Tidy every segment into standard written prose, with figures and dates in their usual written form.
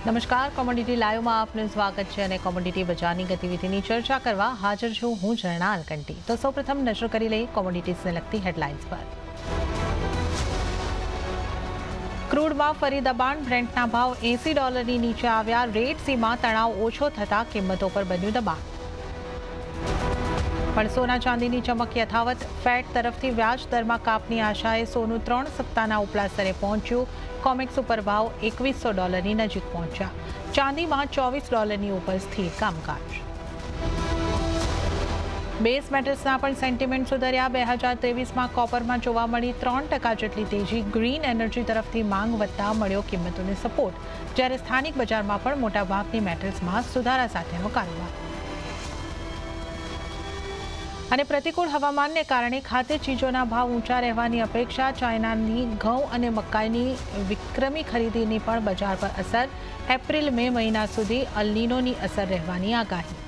નમસ્કાર, કોમોડિટી લાઈવમાં આપનું સ્વાગત છે અને કોમોડિટી બજારની ગતિવિધિની ચર્ચા કરવા હાજર છું હું ઝરણા અલકંટી। તો સૌપ્રથમ નજર કરી લઈએ કોમોડિટીઝને લગતી હેડલાઇન્સ પર। ક્રૂડમાં ફરી દબાણ, બ્રેન્ટના ભાવ $80 નીચે આવ્યા। રેડ સીમાં તણાવ ઓછો થતા કિંમતો પર બન્યું દબાણ। પણ સોના ચાંદીની ચમક યથાવત। ફેડ તરફથી વ્યાજ દરમાં કાપની આશાએ સોનું 3 સપ્તાહના ઉપલા સ્તરે પહોંચ્યું। કોમેક્સ ઉપર ભાવ $2100 નજીક પહોંચ્યા। ચાંદીમાં $24 ઉપર સ્થિર કામકાજ। બેઝ મેટલ્સના પણ સેન્ટિમેન્ટ સુધર્યા। 2023માં કોપરમાં જોવા મળી 3% જેટલી તેજી। ગ્રીન એનર્જી તરફથી માંગ વધતા મળ્યો કિંમતોને સપોર્ટ, જ્યારે સ્થાનિક બજારમાં પણ મોટાભાગની મેટલ્સમાં સુધારા સાથેનો કારોબાર। અને પ્રતિકૂળ હવામાનને કારણે ખાદ્ય ચીજોના ભાવ ઊંચા રહેવાની અપેક્ષા। ચાઇનાની ઘઉં અને મકાઈની વિક્રમી ખરીદીની પણ બજાર પર અસર। એપ્રિલ-મે મહિના સુધી અલ નીનોની અસર રહેવાની આગાહી।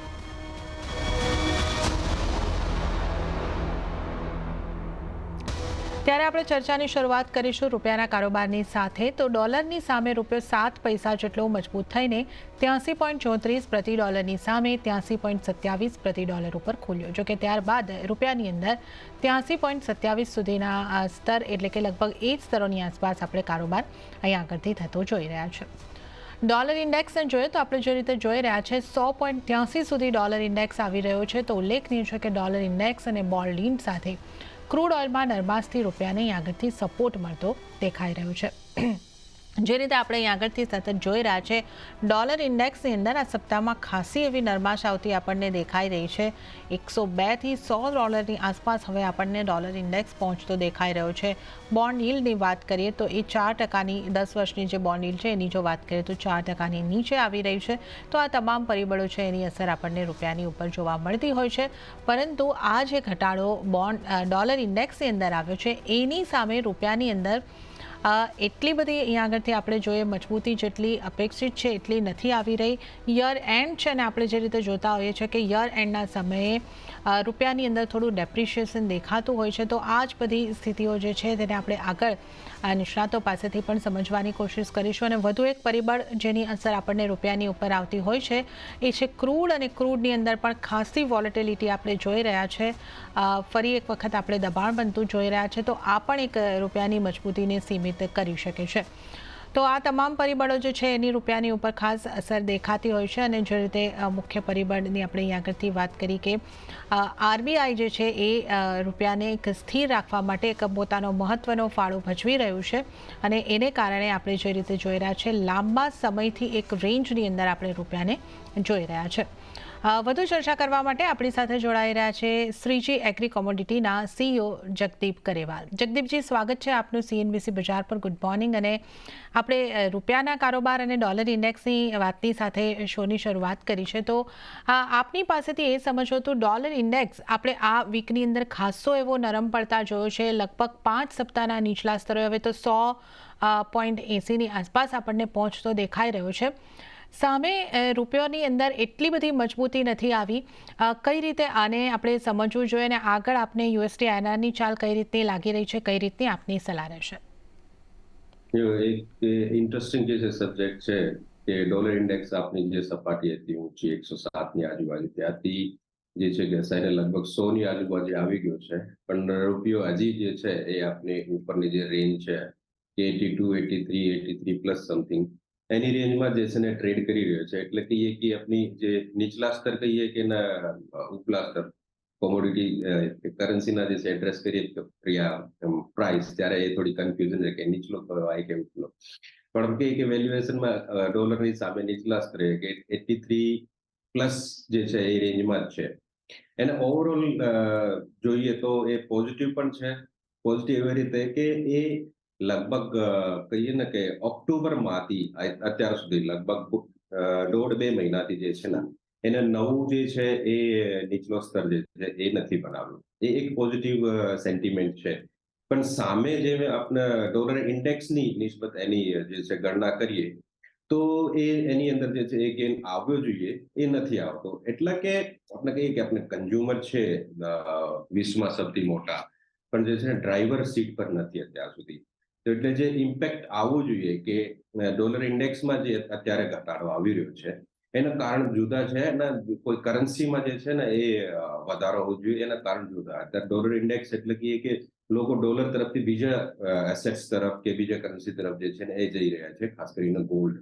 ત્યારે આપણે ચર્ચાની શરૂઆત કરીશું રૂપિયાના કારોબારની સાથે। તો ડોલરની સામે રૂપિયો 7 પૈસા જેટલો મજબૂત થઈને 83.34 પ્રતિ ડોલરની સામે 83.27 પ્રતિ ડોલર ઉપર ખુલ્યો। જોકે ત્યારબાદ રૂપિયાની અંદર 83.27 સુધીના સ્તર એટલે કે લગભગ એ જ સ્તરોની આસપાસ આપણે કારોબાર અહીં આગળથી થતો જોઈ રહ્યા છે। ડોલર ઇન્ડેક્સને જોઈએ તો આપણે જે રીતે જોઈ રહ્યા છે 100.83 સુધી ડોલર ઇન્ડેક્સ આવી રહ્યો છે। તો ઉલ્લેખનીય છે કે ડોલર ઇન્ડેક્સ અને બોન્ડ યીલ્ડ સાથે ક્રૂડ ઓઇલમાં નરમાશથી રૂપિયાને આગળથી સપોર્ટ મળતો દેખાઈ રહ્યો છે। જે રીતે આપણે અહીં આગળથી સતત જોઈ રહ્યા છે ડોલર ઇન્ડેક્સની અંદર આ સપ્તાહમાં ખાસી એવી નરમાશ આવતી આપણને દેખાઈ રહી છે। 102 થી $100 આસપાસ હવે આપણને ડોલર ઇન્ડેક્સ પહોંચતો દેખાઈ રહ્યો છે। બોન્ડ યીલ્ડની વાત કરીએ તો એ 4%ની 10 વર્ષની જે બોન્ડ યીલ્ડ છે એની જો વાત કરીએ તો 4%ની નીચે આવી રહી છે। તો આ તમામ પરિબળો છે એની અસર આપણને રૂપિયાની ઉપર જોવા મળતી હોય છે। પરંતુ આ જે ઘટાડો ડોલર ઇન્ડેક્સની અંદર આવ્યો છે એની સામે રૂપિયાની અંદર એટલી બધી અહીંયા આગળથી આપણે જોઈએ મજબૂતી જેટલી અપેક્ષિત છે એટલી નથી આવી રહી। યર એન્ડ છે અને આપણે જે રીતે જોતા હોઈએ છીએ કે યર એન્ડના સમયે રૂપિયાની અંદર થોડું ડેપ્રિશિએશન દેખાતું હોય છે। તો આ જ બધી સ્થિતિઓ જે છે તેને આપણે આગળ નિષ્ણાતો પાસેથી પણ સમજવાની કોશિશ કરીશું। અને વધુ એક પરિબળ જેની અસર આપણને રૂપિયાની ઉપર આવતી હોય છે એ છે ક્રૂડ, અને ક્રૂડની અંદર પણ ખાસી વોલેટિલિટી આપણે જોઈ રહ્યા છે। ફરી એક વખત આપણે દબાણ બનતું જોઈ રહ્યા છે। તો આ પણ એક રૂપિયાની મજબૂતીને સીમિત કરી શકે છે। તો આ તમામ પરિબળો જે છે એની રૂપિયાની ઉપર ખાસ અસર દેખાતી હોય છે। અને જે રીતે મુખ્ય પરિબળની આપણે અહીં આગળથી વાત કરી કે આરબીઆઈ જે છે એ રૂપિયાને એક સ્થિર રાખવા માટે એક પોતાનો મહત્વનો ફાળો ભજવી રહ્યું છે। અને એને કારણે આપણે જે રીતે જોઈ રહ્યા છે લાંબા સમયથી એક રેન્જની અંદર આપણે રૂપિયાને જોઈ રહ્યા છે। વધુ ચર્ચા કરવા માટે આપણી સાથે જોડાઈ રહ્યા છે શ્રીજી એગ્રી કોમોડિટીના CEO જગદીપ કરેવાલ। જગદીપજી, સ્વાગત છે આપનું CNBC બજાર પર। Good morning. અને આપણે રૂપિયાના કારોબાર અને ડોલર ઇન્ડેક્સની વાતની સાથે શોની શરૂઆત કરી છે। તો આપની પાસેથી એ સમજો તો ડોલર ઇન્ડેક્સ આપણે આ વીકની અંદર ખાસો એવો નરમ પડતા જોયો છે। લગભગ 5 સપ્તાહના નીચલા સ્તરે હવે તો 100.80ની આસપાસ આપણને પહોંચતો દેખાઈ રહ્યો છે। સામે રૂપિયાની અંદર એટલી બધી મજબૂતી નથી આવી। કઈ રીતે આને આપણે સમજવું જોઈએ અને આગળ આપને USD INRની ચાલ કઈ રીતની લાગી રહી છે, કઈ રીતની આપની સલાહ રહેશે? એક ઇન્ટરેસ્ટિંગ જે સબ્જેક્ટ છે કે ડોલર ઇન્ડેક્સ આપની જે સપાટી હતી ઊંચી 107ની આજુબાજુ ત્યાંથી જે છે ઘસાઈને લગભગ 100ની આજુબાજુ આવી ગયો છે। પણ રૂપિયો હજી જે છે એ આપની ઉપરની જે રેન્જ છે 82, 83, 83 પ્લસ સમથિંગ એની રેન્જમાં જે છે ને ટ્રેડ કરી રહ્યો છે। એટલે કહીએ કે આપની જે નીચલા સ્તર કહીએ કે ના ઉપલા સ્તર કોમોડિટી કરન્સીના જે એડ્રેસ કરીએ પ્રાઇસ, ત્યારે એ થોડી કન્ફ્યુઝન છે કે નીચલો હોય કે ઉપલો। પણ કે વેલ્યુએશનમાં ડોલરની સામે નીચલા સ્તરે કે 83 પ્લસ જે છે એ રેન્જમાં જ છે। એને ઓવરઓલ જોઈએ તો એ પોઝિટિવ પણ છે। પોઝિટિવ એવી રીતે કે એ લગભગ કહીએ ને કે ઓક્ટોબરમાંથી અત્યાર સુધી લગભગ 1.5-2 મહિનાથી જે છે ને એને નવું જે છે એ નીચલો સ્તર જે છે એ નથી બનાવ્યું। એ એક પોઝિટિવ સેન્ટિમેન્ટ છે। પણ સામે જે આપણે ડોલર ઇન્ડેક્સની નિસ્બત એની જે છે ગણના કરીએ તો એની અંદર જે છે એ ગેઇન આવ્યો જોઈએ એ નથી આવતો। એટલે કે આપણે કહીએ કે આપણે કન્ઝ્યુમર છે વિશ્વમાં સૌથી મોટા, પણ જે છે ડ્રાઈવર સીટ પર નથી અત્યાર સુધી। તો એટલે જે ઇમ્પેક્ટ આવવું જોઈએ કે ડોલર ઇન્ડેક્સમાં જે અત્યારે ઘટાડો આવી રહ્યો છે એના કારણ જુદા છે અને કોઈ કરન્સીમાં જે છે ને એ વધારો હોવો જોઈએ એના કારણ જુદા. અત્યારે ડોલર ઇન્ડેક્સ એટલે કે લોકો ડોલર તરફથી બીજા એસેટ્સ તરફ કે બીજા કરન્સી તરફ જે છે ને એ જઈ રહ્યા છે, ખાસ કરીને ગોલ્ડ.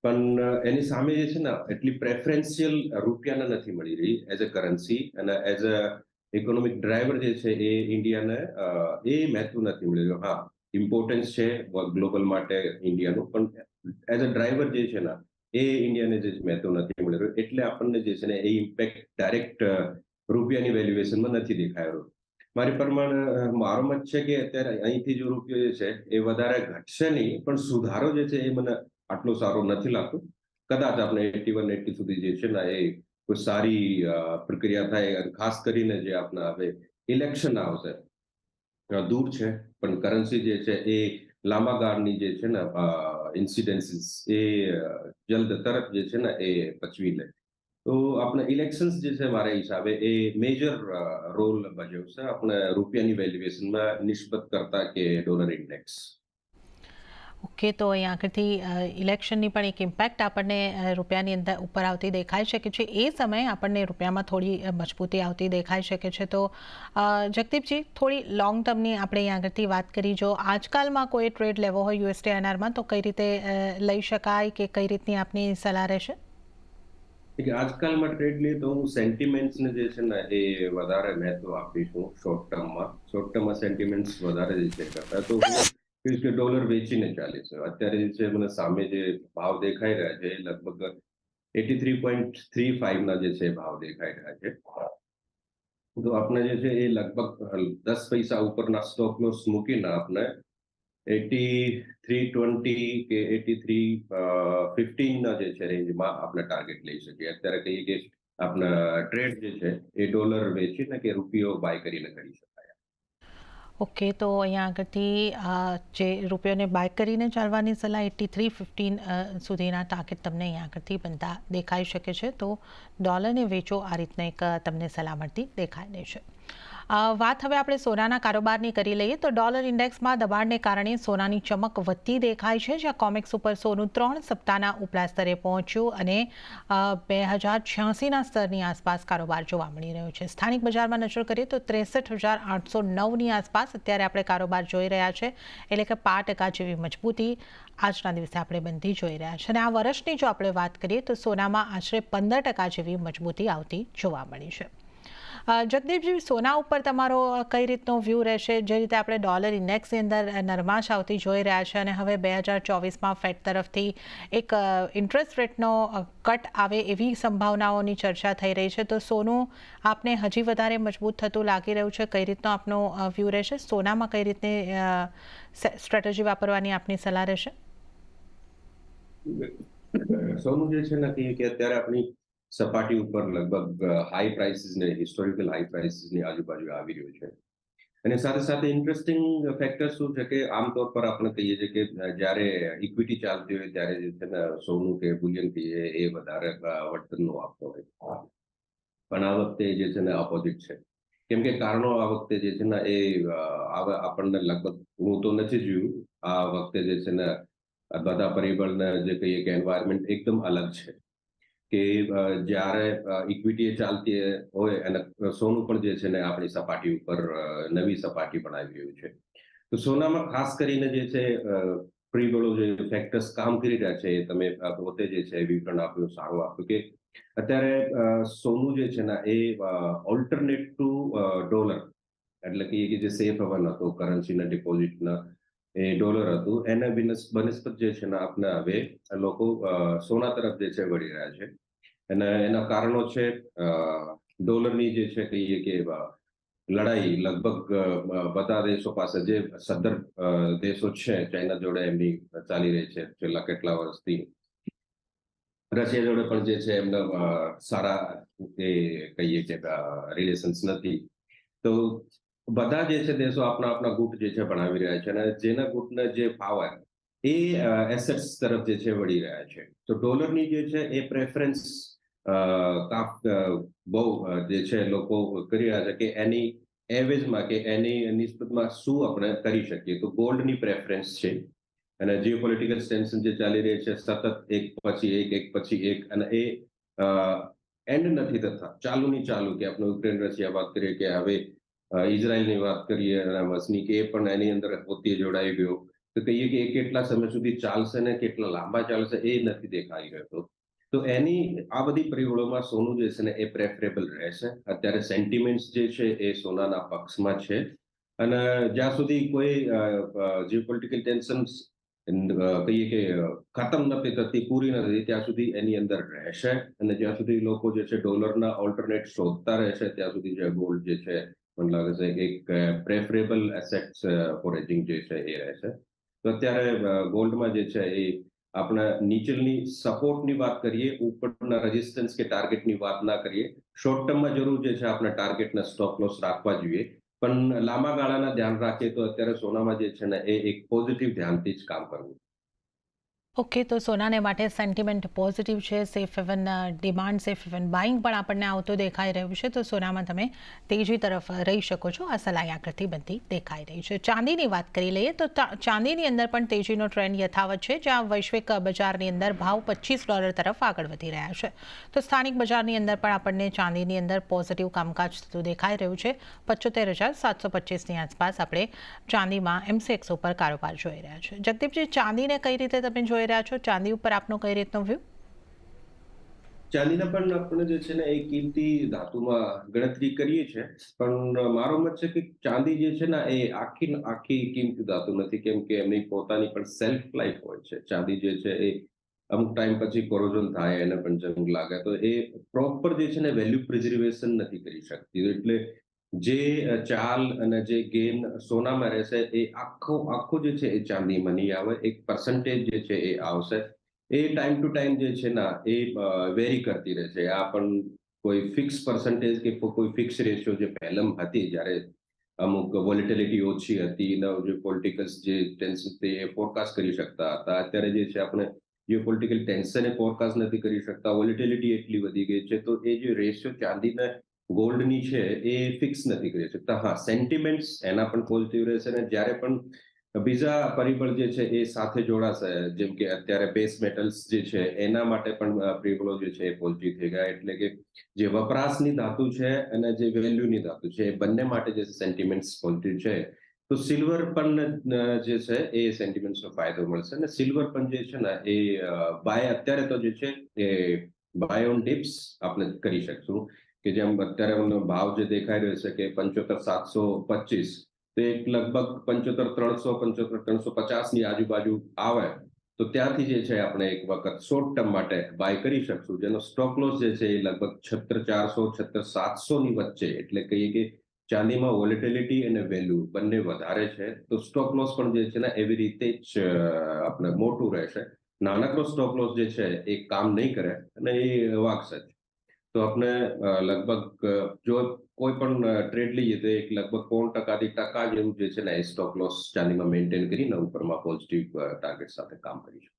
પણ એની સામે જે છે ને એટલી પ્રેફરન્શિયલ રૂપિયાને નથી મળી રહી એઝ અ કરન્સી અને એઝ અ ઇકોનોમિક ડ્રાઈવર જે છે એ ઇન્ડિયાને એ મહત્વ નથી મળી રહ્યું. હા, ઇમ્પોર્ટન્સ છે ગ્લોબલ માટે ઇન્ડિયાનું, પણ એઝ અ ડ્રાઈવર જે છે ને એ ઇન્ડિયાને જે મહત્વ નથી મળી રહ્યું. એટલે આપણને જે છે ને એ ઇમ્પેક્ટ ડાયરેક્ટ રૂપિયાની વેલ્યુએશનમાં નથી દેખાયો. મારી પ્રમાણે મારો મત છે કે અત્યારે અહીંથી જો રૂપિયો જે છે એ વધારે ઘટશે નહીં, પણ સુધારો જે છે એ મને આટલો સારો નથી લાગતો. કદાચ આપણે 81, 80 સુધી જે છે ને એ કોઈ સારી પ્રક્રિયા થાય, અને ખાસ કરીને જે આપણા હવે ઇલેક્શન આવશે, દૂર છે પણ કરન્સી જે છે એ લાંબા ગાળની જે છે ને ઇન્સિડન્સીસ એ જલ્દ તરત જે છે ને એ પચવી લે. તો આપણે ઇલેક્શન્સ જે છે મારા હિસાબે એ મેજર રોલ ભજવશે આપણે રૂપિયાની વેલ્યુએશનમાં નિસ્બત કરતા કે ડોલર ઇન્ડેક્સ. ઓકે, તો અહીંયા આગળથી ઇલેક્શનની પણ એક ઇમ્પેક્ટ આપણને રૂપિયાની અંદર ઉપર આવતી દેખાઈ શકે છે. એ સમયે આપણને રૂપિયામાં થોડી મજબૂતી આવતી દેખાઈ શકે છે. તો જગદીપજી, થોડી લોંગ ટર્મની આપણે અહીંયા આગળથી વાત કરી. જો આજકાલમાં કોઈ ટ્રેડ લેવો હોય USD/INR તો કઈ રીતે લઈ શકાય કે કઈ રીતની આપની સલાહ રહેશે? આજકાલમાં ટ્રેડ લઈએ તો હું સેન્ટિમેન્ટ્સને જે છે ને એ વધારે મહત્વ આપીશું. શોર્ટ ટર્મમાં સેન્ટિમેન્ટ્સ વધારે જે છે કરતા તો હું કહીશ કે ડોલર વેચીને ચાલે છે. અત્યારે જે છે મને સામે જે ભાવ દેખાઈ રહ્યા છે એ લગભગ 83.35 ના જે છે ભાવ દેખાઈ રહ્યા છે. તો આપણે જે છે એ લગભગ 10 પૈસા ઉપરના સ્ટોપ લોસ મૂકીને આપણે 83.20 કે 83.15 ના જે છે રેન્જમાં આપણે ટાર્ગેટ લઈ શકીએ. અત્યારે કહીએ કે આપણા ટ્રેડ જે છે એ ડોલર વેચીને કે રૂપિયો બાય કરીને કરી શકાય. ઓકે, તો અહીંયા આગળથી જે રૂપિયોને બાય કરીને ચાલવાની સલાહ 83.15 સુધીના ટાર્ગેટ તમને અહીંયા આગળથી બનતા દેખાઈ શકે છે. તો ડોલરને વેચો, આ રીતના એક તમને સલાહ મળતી દેખાઈ રહી છે. વાત હવે આપણે સોનાના કારોબારની કરી લઈએ. તો ડોલર ઇન્ડેક્સમાં દબાણને કારણે સોનાની ચમક વધતી દેખાય છે, જ્યાં કોમેક્સ ઉપર સોનું 3 સપ્તાહના ઉપલા સ્તરે પહોંચ્યું અને 2086ના સ્તરની આસપાસ કારોબાર જોવા મળી રહ્યો છે. સ્થાનિક બજારમાં નજર કરીએ તો 63,809ની આસપાસ અત્યારે આપણે કારોબાર જોઈ રહ્યા છે, એટલે કે 5% જેવી મજબૂતી આજના દિવસે આપણે બનતી જોઈ રહ્યા છે. અને આ વર્ષની જો આપણે વાત કરીએ તો સોનામાં આશરે 15% જેવી મજબૂતી આવતી જોવા મળી છે. જગદીપજી, સોના ઉપર તમારો કઈ રીતનો વ્યૂ રહેશે? જે રીતે આપણે ડોલર ઇન્ડેક્સની અંદર નરમાશ આવતી જોઈ રહ્યા છે અને હવે 2024માં ફેડ તરફથી એક ઇન્ટરેસ્ટ રેટનો કટ આવે એવી સંભાવનાઓની ચર્ચા થઈ રહી છે, તો સોનું આપને હજી વધારે મજબૂત થતું લાગી રહ્યું છે? કઈ રીતનો આપનો વ્યૂ રહેશે? સોનામાં કઈ રીતની સ્ટ્રેટેજી વાપરવાની આપની સલાહ રહેશે? સોનું જે છે ને કે અત્યારે આપણી સપાટી ઉપર લગભગ હાઈ પ્રાઇસીસ ને હિસ્ટોરિકલ હાઈ પ્રાઇસીસની આજુબાજુ આવી રહ્યું છે. અને સાથે સાથે ઇન્ટરેસ્ટિંગ ફેક્ટર શું છે કે આમતોર પર આપણે કહીએ છીએ કે જ્યારે ઇક્વિટી ચાલતી હોય ત્યારે જે છે ને સોનું કે બુલિયન કહીએ એ વધારે વર્તનનું આપતો હોય. પણ આ વખતે જે છે ને ઓપોઝિટ છે. કેમ કે કારણો આ વખતે જે છે ને એ આપણને લગભગ હું તો નથી જોયું. આ વખતે જે છે ને બધા પરિબળને જે કહીએ કે એન્વાયરમેન્ટ એકદમ અલગ છે. કે જ્યારે ઇક્વિટી ચાલતી હોય અને સોનું પણ જે છે ને આપણી સપાટી ઉપર નવી સપાટી બનાવી રહ્યું છે. તો સોનામાં ખાસ કરીને જે છે પરિબળો જે ફેક્ટર્સ કામ કરી રહ્યા છે, તમે પોતે જે છે વિવરણ આપ્યું, સારું આપ્યું કે અત્યારે સોનું જે છે ને એ ઓલ્ટરનેટ ટુ ડોલર, એટલે કે જે સેફ હવન હતો કરન્સીના ડિપોઝિટના એ ડોલર હતું, એને બનસ્પત જે છે ને આપણે હવે લોકો સોના તરફ જે છે વળી રહ્યા છે. અને એના કારણો છે ડોલરની જે છે કહીએ કે લડાઈ લગભગ બધા દેશો પાસે જે સદ્ધર દેશો છે ચાઇના જોડે એમની ચાલી રહી છે છેલ્લા કેટલા વર્ષથી. રશિયા જોડે પણ જે છે એમના સારા એ કહીએ કે રિલેશન્સ નથી. તો બધા જે છે દેશો આપણા ગુટ જે છે બનાવી રહ્યા છે અને જેના ગુટને જે પાવર એ એસેટ્સ તરફ જે છે વળી રહ્યા છે. તો ડોલરની જે છે એ પ્રેફરન્સ બહુ જે છે લોકો કરી રહ્યા છે કે એવરેજમાં કે એની નિસ્બતમાં શું આપણે કરી શકીએ, તો ગોલ્ડની પ્રેફરન્સ છે. અને જીઓપોલિટિકલ ટેન્શન જે ચાલી રહી છે સતત એક પછી એક, અને એ એન્ડ નથી થતા, ચાલુની ચાલુ, કે આપણે યુક્રેન રશિયા વાત કરીએ, કે હવે ઇઝરાયલની વાત કરીએ હમસની, કે એ પણ એની અંદર પોતે જોડાઈ ગયો, તો કહીએ કે એ કેટલા સમય સુધી ચાલશે ને કેટલા લાંબા ચાલશે એ નથી દેખાઈ રહ્યો. તો એની આ બધી પરિબળોમાં સોનું જે છે ને એ પ્રેફરેબલ રહેશે. અત્યારે સેન્ટિમેન્ટ્સ જે છે એ સોનાના પક્ષમાં છે, અને જ્યાં સુધી કોઈ જીઓપોલિટિકલ ટેન્શન્સ કહીએ કે ખતમ નથી થતી, પૂરી નથી થતી, ત્યાં સુધી એની અંદર રહેશે. અને જ્યાં સુધી લોકો જે છે ડોલરના ઓલ્ટરનેટ શોધતા રહેશે, ત્યાં સુધી જે ગોલ્ડ જે છે મને લાગે છે કે એક પ્રેફરેબલ એસેટ્સ ફોર હેજિંગ જે છે એ રહેશે. તો અત્યારે ગોલ્ડમાં જે છે એ આપણે નીચેની સપોર્ટની વાત કરીએ, ઉપરના રેઝિસ્ટન્સ કે ટાર્ગેટની વાત ના કરીએ. શોર્ટ ટર્મમાં જરૂર જે છે આપણે ટાર્ગેટના સ્ટોપ લોસ રાખવા જોઈએ, પણ લાંબા ગાળાના ધ્યાન રાખીએ તો અત્યારે સોનામાં જે છે ને એ એક પોઝિટિવ ધ્યાનથી જ કામ કરવું. ઓકે, તો સોનાને માટે સેન્ટિમેન્ટ પોઝિટિવ છે, safe heaven demand, safe heaven buying પણ આપણને આવતું દેખાઈ રહ્યું છે, તો સોનામાં તમે તેજી તરફ રહી શકો છો. આ સલાહ આકૃતિ બનતી દેખાઈ રહી છે. ચાંદીની વાત કરી લઈએ તો ચાંદીની અંદર પણ તેજીનો ટ્રેન્ડ યથાવત છે, જ્યાં વૈશ્વિક બજારની અંદર ભાવ $25 તરફ આગળ વધી રહ્યા છે. તો સ્થાનિક બજારની અંદર પણ આપણને ચાંદીની અંદર પોઝિટિવ કામકાજ થતું દેખાઈ રહ્યું છે. 75,725ની આસપાસ આપણે ચાંદીમાં MCX ઉપર કારોબાર જોઈ રહ્યા છે. જગદીપજી, ચાંદીને કઈ રીતે તમે જોઈ રહ્યા છો? ચાંદી ઉપર આપનો કઈ રીતનો વ્યૂ? ચાંદીના પણ આપણે જે છે ને એ કિંમતી ધાતુમાં ગણતરી કરીએ છીએ, પણ મારો મત છે કે ચાંદી જે છે ને એ આખી કિંમતી ધાતુ નથી, કેમ કે એમની પોતાની પણ સેલ્ફ લાઈફ હોય છે. ચાંદી જે છે એ અમુક ટાઈમ પછી કોરોઝન થાય, એને પણ જંગ લાગે, તો એ પ્રોપર જે છે ને વેલ્યુ પ્રિઝર્વેશન નથી કરી શકતી. એટલે જે ચાલ અને જે ગેન સોનામાં રહેશે એ આખો જે છે એ ચાંદીમાં નહીં આવે. એક પર્સન્ટેજ જે છે એ આવશે, એ ટાઈમ ટુ ટાઈમ જે છે ને એ વેરી કરતી રહે છે. આ પણ કોઈ ફિક્સ પર્સન્ટેજ કે કોઈ ફિક્સ રેશિયો જે પહેલા હતી, જ્યારે અમુક વોલેટિલિટી ઓછી હતી, જે પોલિટિકલ્સ જે ટેન્શન એ ફોરકાસ્ટ કરી શકતા હતા, અત્યારે જે છે આપણે જીઓપોલિટિકલ ટેન્શન એ ફોરકાસ્ટ નથી કરી શકતા, વોલેટિલિટી એટલી વધી ગઈ છે, તો એ જે રેશિયો ચાંદીના ગોલ્ડની છે એ ફિક્સ નથી કરી શકતા. હા, સેન્ટિમેન્ટ્સ એના પણ પોઝિટિવ રહેશે, અને જ્યારે પણ બીજા પરિબળ જે છે એ સાથે જોડાશે, જેમ કે અત્યારે બેઝ મેટલ્સ જે છે એના માટે પણ પરિબળો જે છે એ પોઝિટિવ થઈ ગયા. એટલે કે જે વપરાશની ધાતુ છે અને જે વેલ્યુની ધાતુ છે એ બંને માટે જે સેન્ટિમેન્ટ્સ પોઝિટિવ છે. તો સિલ્વર પણ જે છે એ સેન્ટિમેન્ટ્સનો ફાયદો મળશે, અને સિલ્વર પણ જે છે ને એ બાય અત્યારે તો જે છે એ બાય ઓન ડિપ્સ આપણે કરી શકશું, કે જેમ અત્યારે ભાવ જે દેખાઈ રહ્યો છે કે 75,725, તો એક લગભગ 75,300-75,350ની આજુબાજુ આવે, તો ત્યાંથી જે છે આપણે એક વખત શોર્ટ ટર્મ માટે બાય કરી શકશું, જેનો સ્ટોપ લોસ જે છે એ લગભગ 76,400-76,700ની વચ્ચે. એટલે કહીએ કે ચાંદીમાં વોલેટિલિટી અને વેલ્યુ બંને વધારે છે, તો સ્ટોપ લોસ પણ જે છે ને એવી રીતે જ આપણે મોટું રહેશે. નાનકડો સ્ટોપ લોસ જે છે એ કામ નહીં કરે અને એ વાગશે જ. તો આપણે લગભગ જો કોઈ પણ ટ્રેડ લઈએ તો એક લગભગ 0.5% જેવું જે છે ને એ સ્ટોપ લોસ ચાંદીમાં મેન્ટેન કરીને ઉપરમાં પોઝિટિવ ટાર્ગેટ સાથે કામ કરીશું.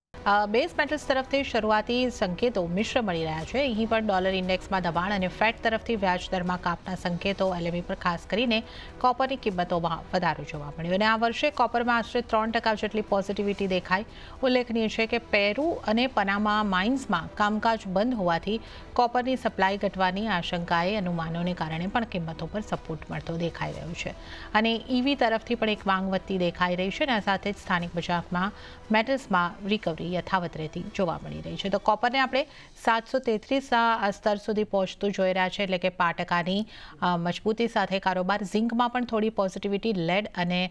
બેઝ મેટલ્સ તરફથી શરૂઆતી સંકેતો મિશ્ર મળી રહ્યા છે. અહીં પણ ડોલર ઇન્ડેક્સમાં દબાણ અને ફેડ તરફથી વ્યાજ દરમાં કાપના સંકેતો LME પર ખાસ કરીને કોપરની કિંમતોમાં વધારો જોવા મળ્યો, અને આ વર્ષે કોપરમાં આશરે 3% જેટલી પોઝિટિવિટી દેખાઈ. ઉલ્લેખનીય છે કે પેરુ અને પનામા માઇન્સમાં કામકાજ બંધ હોવાથી કોપરની સપ્લાય ઘટવાની આશંકાએ અનુમાનોને કારણે પણ કિંમતો પર સપોર્ટ મળતો દેખાઈ રહ્યો છે, અને EV તરફથી પણ એક માંગ વધતી દેખાઈ રહી છે, અને આ સાથે જ સ્થાનિક બજારમાં મેટલ્સમાં રિકવરી યથાવત રહેતી જોવા મળી રહી છે. તો કોપરને આપણે 733 સ્તર સુધી પહોંચતું જોઈ રહ્યા છે, એટલે કે 5% મજબૂતી સાથે કારોબાર. ઝિંકમાં પણ થોડી પોઝિટિવિટી, લેડ અને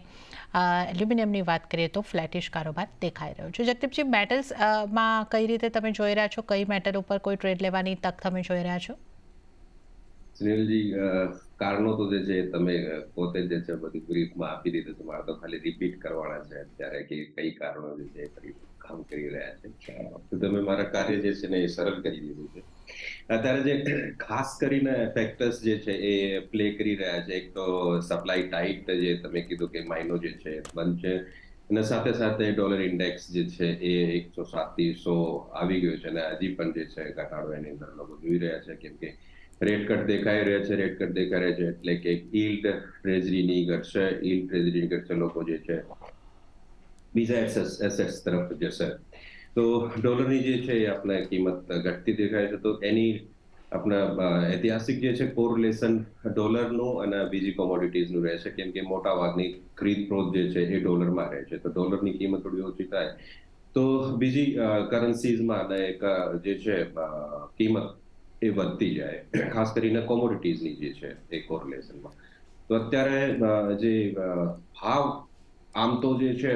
એલ્યુમિનિયમની વાત કરીએ તો ફ્લેટિશ કારોબાર દેખાઈ રહ્યો છે. જગદીપજી, મેટલ્સમાં કઈ રીતે તમે જોઈ રહ્યા છો? કઈ મેટલ ઉપર કોઈ ટ્રેડ લેવાની તક તમે જોઈ રહ્યા છો? સુનિલજી, કારણો તો જે છે તમે પોતે જે છે બધી બ્રીફમાં આપી દીધું છે. મારે તો ખાલી રિપીટ કરવાના છે અત્યારે કે કઈ કારણો જે છે કામ કરી રહ્યા છે. તો તમે મારા કાર્ય જે છે ને એ સરળ કરી દીધું છે. અત્યારે જે ખાસ કરીને ફેક્ટર્સ જે છે એ પ્લે કરી રહ્યા છે, એક તો સપ્લાય ટાઈટ, જે તમે કીધું કે મહિનો જે છે બંધ છે, અને સાથે સાથે ડોલર ઇન્ડેક્સ જે છે એ 107 થી 100 આવી ગયો છે, અને હજી પણ જે છે ઘટાડો એની અંદર લોકો જોઈ રહ્યા છે, કેમ કે રેટ કટ દેખાઈ રહ્યા છે, રેટ કટ દેખાઈ રહ્યા છે એટલે કે યીલ્ડ ટ્રેઝરીની ઘટશે, યીલ્ડ ટ્રેઝરીની ઘટશે, લોકો જે છે બીજા એસેટ્સ તરફ જશે. તો ડોલરની જે છે એ આપણે કિંમત ઘટતી દેખાય છે. તો એની આપણા ઐતિહાસિક જે છે કોરિલેશન ડોલરનું અને બીજી કોમોડિટીઝનું રહે છે, કેમ કે મોટા ભાગની ખરીદ ફરોખ જે છે એ ડોલરમાં રહે છે. તો ડોલરની કિંમત થોડી ઓછી થાય તો બીજી કરન્સીઝમાં જે છે કિંમત એ વધતી જાય, ખાસ કરીને કોમોડિટીઝની જે છે એ કોરિલેશનમાં. તો અત્યારે જે ભાવ આમ તો જે છે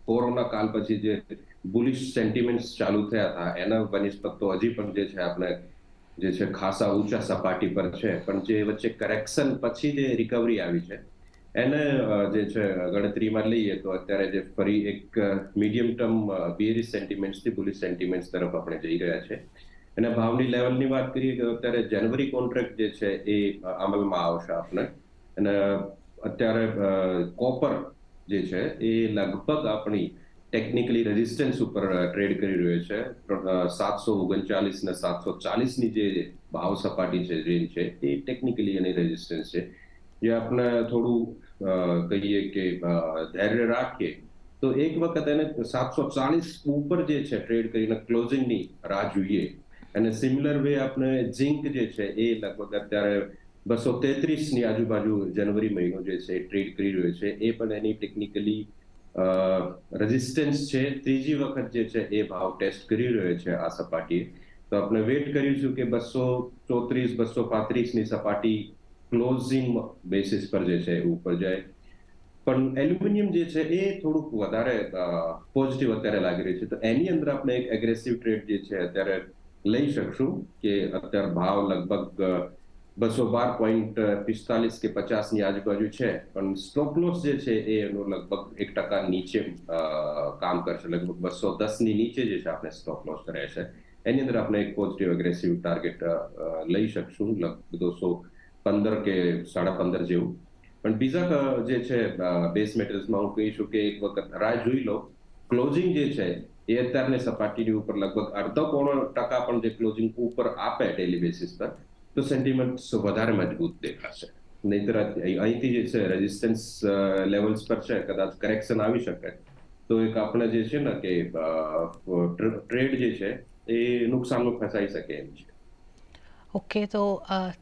કોરોના કાળ પછી જે બુલિશ સેન્ટિમેન્ટ્સ ચાલુ થયા હતા એના બનિસ્બત તો હજી પણ જે છે આપણે જે છે ખાસા ઊંચા સપાટી પર છે, પણ જે વચ્ચે કરેક્શન પછી જે રિકવરી આવી છે એને જે છે ગણતરીમાં લઈએ તો અત્યારે જે ફરી એક મીડિયમ ટર્મ બિયરિશ સેન્ટિમેન્ટ્સથી બુલિશ સેન્ટિમેન્ટ્સ તરફ આપણે જઈ રહ્યા છે. અને ભાવની લેવલની વાત કરીએ તો અત્યારે જાન્યુઆરી કોન્ટ્રાક્ટ જે છે એ અમલમાં આવશે આપણે. અને અત્યારે કોપર જે છે એ લગભગ આપણી ટેકનિકલી રેઝિસ્ટન્સ ઉપર ટ્રેડ કરી રહ્યો છે. 739 ને 740ની જે ભાવ સપાટી છે રેન્જ છે એ ટેકનિકલી એની રેઝિસ્ટન્સ છે, જે આપણે થોડું કહીએ કે ધૈર્ય રાખીએ તો એક વખત એને 740 ઉપર જે છે ટ્રેડ કરીને ક્લોઝિંગની રાહ જોઈએ. અને સિમિલર વે આપણે ઝિંક જે છે એ લગભગ અત્યારે 233ની આજુબાજુ જાન્યુઆરી મહિનો જે છે ટ્રેડ કરી રહ્યો છે, એ પણ એની ટેકનિકલી રેઝિસ્ટન્સ છે. ત્રીજી વખત જે છે એ ભાવ ટેસ્ટ કરી રહ્યો છે આ સપાટીએ. તો આપણે વેટ કરીશું કે 234 235ની સપાટી ક્લોઝિંગ બેસિસ પર જે છે ઉપર જાય. પણ એલ્યુમિનિયમ જે છે એ થોડુંક વધારે પોઝિટિવ અત્યારે લાગી રહ્યું છે. તો એની અંદર આપણે એક એગ્રેસિવ ટ્રેડ જે છે અત્યારે લઈ શકશું કે અત્યારે ભાવ લગભગ 212.45 કે 50ની આજુબાજુ છે, પણ સ્ટોપ લોસ જે છે એ એનો લગભગ 1% નીચે કામ કરશે. લગભગ 210ની નીચે જે છે આપણે સ્ટોપ લોસ રહેશે. એની અંદર આપણે એક પોઝિટિવ એગ્રેસિવ ટાર્ગેટ લઈ શકશું, લગભગ 215 કે 15.5 જેવું. પણ બીજા જે છે બેઝ મેટલ્સમાં હું કહીશું કે એક વખત રાહ જોઈ લો. ક્લોઝિંગ જે છે એ અત્યારની સપાટીની ઉપર લગભગ 0.5% પણ જે ક્લોઝિંગ ઉપર આપે ડેલી બેસિસ પર તો સેન્ટિમેન્ટ વધારે મજબૂત દેખાશે. નહીતર અહીંથી જે છે રેઝિસ્ટન્સ લેવલ્સ પર છે કદાચ કરેક્શન આવી શકે તો એક આપણે જે છે ને કે ટ્રેડ જે છે એ નુકસાનમાં ફસાઈ શકે એમ છે. ઓકે, તો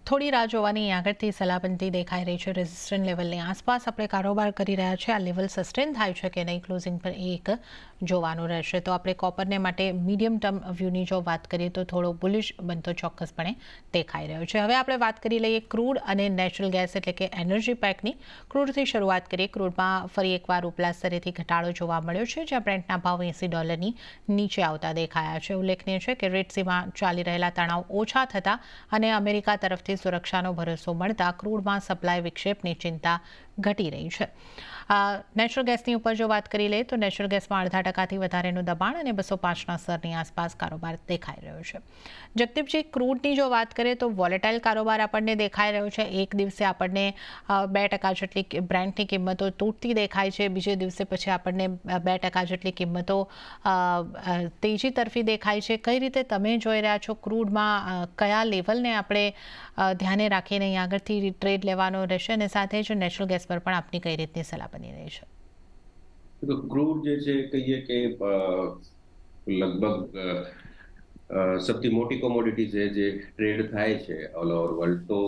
થોડી રાહ જોવાની આગળથી સલાહબંધી દેખાઈ રહી છે. રેઝિસ્ટન્ટ લેવલની આસપાસ આપણે કારોબાર કરી રહ્યા છે. આ લેવલ સસ્ટેન થાય છે કે નહીં ક્લોઝિંગ પર એ એક જોવાનું રહેશે. તો આપણે કોપરને માટે મીડિયમ ટર્મ વ્યૂની જો વાત કરીએ તો થોડો બુલિશ બનતો ચોક્કસપણે દેખાઈ રહ્યો છે. હવે આપણે વાત કરી લઈએ ક્રૂડ અને નેચરલ ગેસ એટલે કે એનર્જી પેકની. ક્રૂડથી શરૂઆત કરીએ. ક્રૂડમાં ફરી એકવાર ઉપલા સ્તરેથી ઘટાડો જોવા મળ્યો છે, જ્યાં બ્રેન્ટના ભાવ $80 નીચે આવતા દેખાયા છે. ઉલ્લેખનીય છે કે રેડ સીમાં ચાલી રહેલા તણાવ ઓછા થતા અને અમેરિકા તરફથી સુરક્ષાનો ભરોસો મળતા ક્રૂડમાં સપ્લાય વિક્ષેપની ચિંતા ઘટી રહી છે. નેચરલ ગેસની ઉપર જો વાત કરી લઈએ તો નેચરલ ગેસમાં 0.5% વધારેનું દબાણ અને 205ના સ્તરની આસપાસ કારોબાર દેખાઈ રહ્યો છે. જગદીપજી, ક્રૂડની જો વાત કરીએ તો વોલેટાઇલ કારોબાર આપણને દેખાઈ રહ્યો છે. એક દિવસે આપણને 2% જેટલી બ્રેન્ટની કિંમતો તૂટતી દેખાય છે, બીજે દિવસે પછી આપણને 2% જેટલી કિંમતો તેજી તરફી દેખાય છે. કઈ રીતે તમે જોઈ રહ્યા છો ક્રૂડમાં કયા લેવલને આપણે ધ્યાને રાખીને અહીં આગળથી ટ્રેડ લેવાનો રહેશે, અને સાથે જ નેચરલ ગેસ પર પણ આપની કઈ રીતની સલાહ બની રહી છે? ક્રૂડ જે છે કહીએ કે લગભગ સૌથી મોટી કોમોડિટી છે જે ટ્રેડ થાય છે ઓલ ઓવર વર્લ્ડ, તો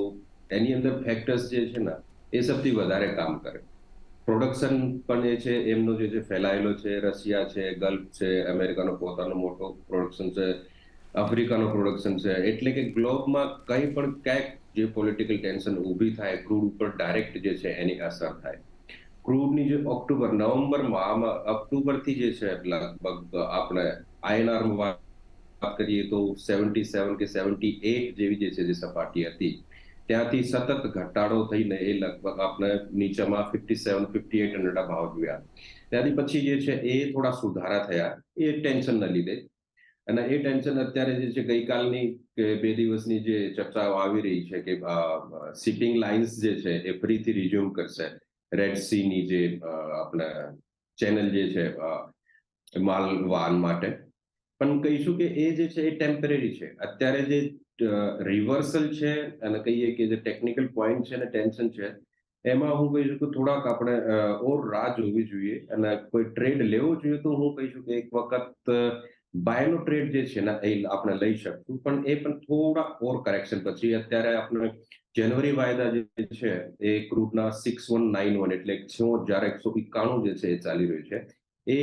એની અંદર ફેક્ટર્સ જે છે ને એ સૌથી વધારે કામ કરે. પ્રોડક્શન પણ એ છે એમનો જે છે ફેલાયેલો છે. રશિયા છે, ગલ્ફ છે, અમેરિકાનો પોતાનો મોટો પ્રોડક્શન છે, આફ્રિકાનો પ્રોડક્શન છે. એટલે કે ગ્લોબમાં કંઈ પણ ક્યાંક જે પોલિટિકલ ટેન્શન ઊભી થાય ક્રૂડ ઉપર ડાયરેક્ટ જે છે એની અસર થાય. ક્રૂડની જે ઓક્ટોબરથી જે છે લગભગ આપણે આઈએનઆરમાં વાત કરીએ તો 77 કે 78 જેવી જે છે જે સપાટી હતી ત્યાંથી સતત ઘટાડો થઈને એ લગભગ આપણે નીચેમાં 57-58 ભાવ જોયા. ત્યાંથી પછી જે છે એ થોડા સુધારા થયા એ ટેન્શનના લીધે. અને એ ટેન્શન અત્યારે જે છે ગઈકાલની કે 2 દિવસની જે ચર્ચાઓ આવી રહી છે કે શિપિંગ લાઇન્સ જે છે એ ફરીથી રિઝ્યુમ કરશે. રેડ સીની જે આપણે ચેનલ જે છે માલ વાહન માટે. પણ કહીશું કે એ જે છે એ ટેમ્પરરી છે. અત્યારે જે રિવર્સલ છે અને કહીએ કે જે ટેકનિકલ પોઈન્ટ છે અને ટેન્શન છે એમાં હું કહીશું કે થોડાક આપણે ઓર રાહ જોવી જોઈએ અને કોઈ ટ્રેડ લેવો જોઈએ તો હું કહીશું કે એક વખત બાયનો ટ્રેડ જે છે ને એ આપણે લઈ શકશું પણ એ પણ થોડા ઓર કરેક્શન પછી અત્યારે આપણે જાન્યુઆરી વાયદા જે છે એ ક્રૂડના 6191 એટલે 6191 જે છે એ ચાલી રહ્યું છે એ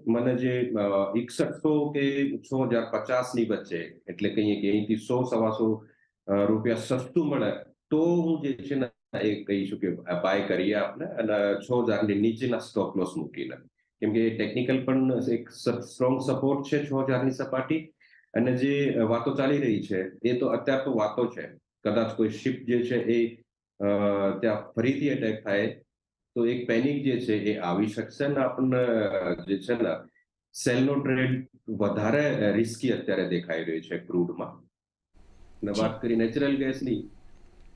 મને જે 6100 કે 6050 ની વચ્ચે એટલે કહીએ કે અહીંથી 100-125 રૂપિયા સસ્તું મળે તો હું જે છે ને એ કહીશું કે બાય કરીએ આપણે અને 6000 ની નીચેના સ્ટોપ લોસ મૂકીને કેમ કે ટેકનિકલ પણ એક સ્ટ્રોંગ સપોર્ટ છે 6000 ની સપાટી અને જે વાતો ચાલી રહી છે એ તો અત્યારે તો વાતો છે કદાચ કોઈ શિપ જે છે એ ત્યાં ફરીથી એટેક થાય તો એક પેનિક જે છે એ આવી શકશે ને આપણને જે છે ને સેલનો ટ્રેડ વધારે રિસ્કી અત્યારે દેખાઈ રહ્યો છે ક્રૂડમાં અને વાત કરી નેચરલ ગેસની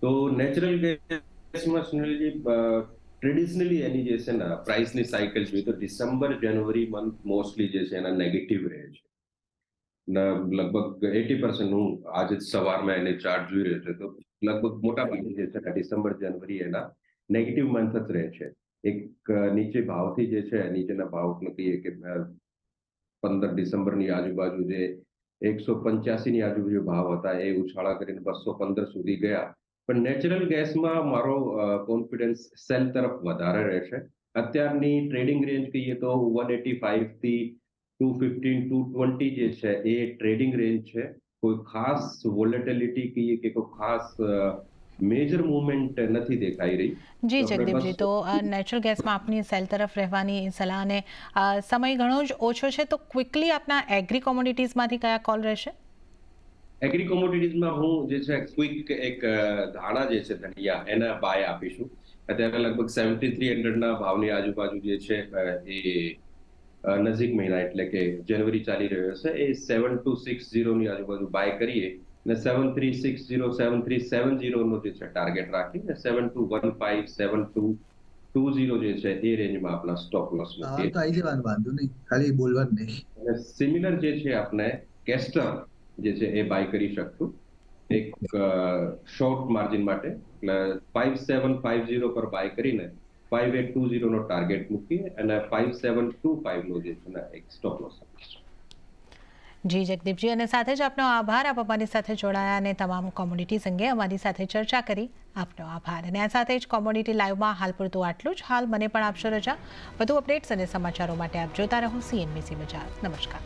તો નેચરલ ગેસમાં ટ્રેડિશનલી એની જે છે ને પ્રાઇસની સાયકલ જોઈએ તો ડિસેમ્બર જાન્યુઆરી મંથ મોસ્ટલી જે છે એના નેગેટિવ રહે છે લગભગ 80% હું આજે સવારમાં એને ચાર્ટ જોઈ રહ્યો છે તો લગભગ મોટા ભાગે જે છે ડિસેમ્બર જાન્યુઆરી એના નેગેટિવ મંથ જ રહે છે એક નીચે ભાવથી જે છે નીચેના ભાવ કહીએ કે 15 ડિસેમ્બરની આજુબાજુ જે 185 ની આજુબાજુ ભાવ હતા એ ઉછાળા કરીને 215 સુધી ગયા પણ નેચરલ ગેસમાં મારો કોન્ફિડન્સ સેલ તરફ વધારે રહેશે અત્યારની ટ્રેડિંગ રેન્જ કહીએ તો 185 થી 215 220 જે છે એ ટ્રેડિંગ રેન્જ છે કોઈ ખાસ વોલેટિલિટી કહીએ કે કોઈ ખાસ મેજર મૂવમેન્ટ નથી દેખાઈ રહી જી જગદીપજી તો નેચરલ ગેસમાં આપની સેલ તરફ રહેવાની સલાહ અને સમય ઘણો જ ઓછો છે તો ક્વિકલી આપના એગ્રી કોમોડિટીઝમાંથી કયા કોલ રહેશે એગ્રી કોમોડિટીઝમાં હું જે છે ક્વિક એક ધાણા જે છે ધનિયા એના બાય આપીશું અત્યારે લગભગ 7300 ના ભાવની આજુબાજુ જે છે એ નજીક મહિના એટલે કે જાન્યુઆરી ચાલી રહ્યો છે એ 7260 ની આજુબાજુ બાય કરીએ અને 7360 7370 નો જે છે ટાર્ગેટ રાખીને 7215 7220 જે છે એ રેન્જમાં આપણા સ્ટોપ લોસ મૂકીએ તો આવી જવાનું વાંધો નહીં ખાલી બોલવાનું નહીં અને સિમિલર જે છે આપણે કેસ્ટર જે છે એ બાય કરી શકશું એક શોર્ટ માર્જિન માટે એટલે 5750 પર બાય કરીને 5820 નો ટાર્ગેટ મૂકીએ અને 5725 નો જે છે ને એક સ્ટોપ લોસ જી જગદીપજી અને સાથે જ આપનો આભાર આપ અમારી સાથે જોડાયા અને તમામ કોમોડિટીઝ અંગે અમારી સાથે ચર્ચા કરી આપનો આભાર અને આ સાથે જ કોમોડિટી લાઈવમાં હાલ પૂરતું આટલું જ હાલ મને પણ આપશો રજા વધુ અપડેટ્સ અને સમાચારો માટે આપ જોતા રહો CNBC બજાર નમસ્કાર